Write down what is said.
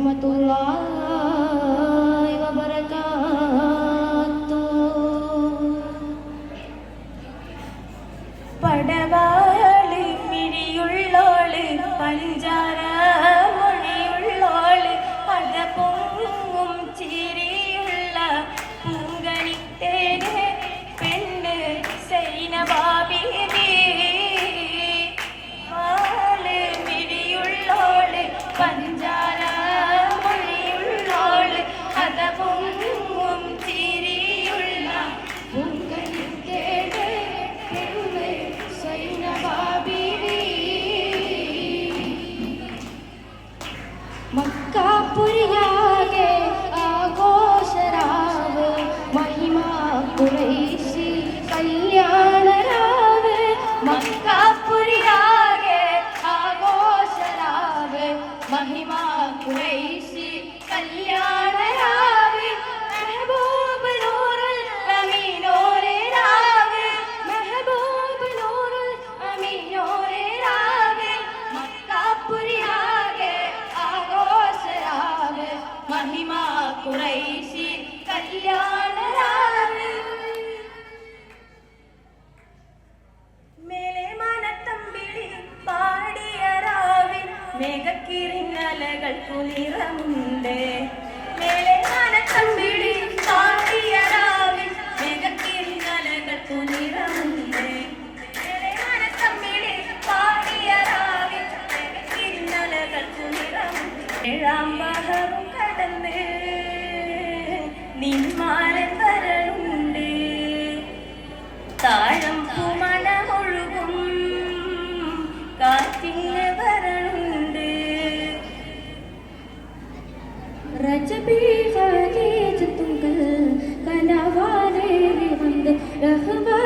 വറഹ്മത്തുള്ളാഹി വബറകാതുഹു. പടവാള് മിഴിയുള്ളോള് പഞ്ചാര മൊഴിയുള്ളോള് പദപൊങ്ങും ചിരിയുള്ള പൂങ്കണിത്തേന് പെണ്ണ് സൈനബാ ബീവി. വാള് മിഴിയുള്ളോള് പഞ്ചാര മൊഴിയുള്ളോള് പദപൊങ്ങും ചിരിയുള്ള പൂങ്കണിത്തേന് പെണ്ണ് സൈനബാ ബീവി. മക്കാപുരിയാകെ ആഘോഷരാവ് മഹിമാ ഖുറൈശി കല്യാണരാവ്. മക്കാപുരിയാകെ ആഘോഷരാവ് മഹിമാ ഖുറൈശി കല്യാണരാവ്. മെഹബൂബ് നൂറുൽ അമീനോരെ രാവ്. മെഹബൂബ് നൂറുൽ അമീനോരെ രാവ്. മക്കാപുരിയാകെ ആഘോഷരാവ് മഹിമാ ഖുറൈശി കല്യാണരാവ്. മേലെ മനത്തമ്പിളി പാടിയ രാവിൽ മേഘക്കിരിങ്ങലകൾക്കു നിറമുണ്ട്. മേലെ മനത്തമ്പിളി പാടിയ രാവിൽ മേഘക്കിരിങ്ങലകൾക്കു നിറമുണ്ട്. മേലെ മനത്തമ്പിളി പാടിയ രാവിൽ മേഘക്കിരിങ്ങലകൾക്കു നിറമുണ്ട്. ഏഴാം ബഹറും കടന്ന് നിന്മാരൻ വരനുണ്ട്. താഴം പൂമണമൊഴുകും കാറ്റിന് വരനുണ്ട്. ரஜபி ஹதீஜ் துங்கள் கனவானேறி வந்து ரஹ்மா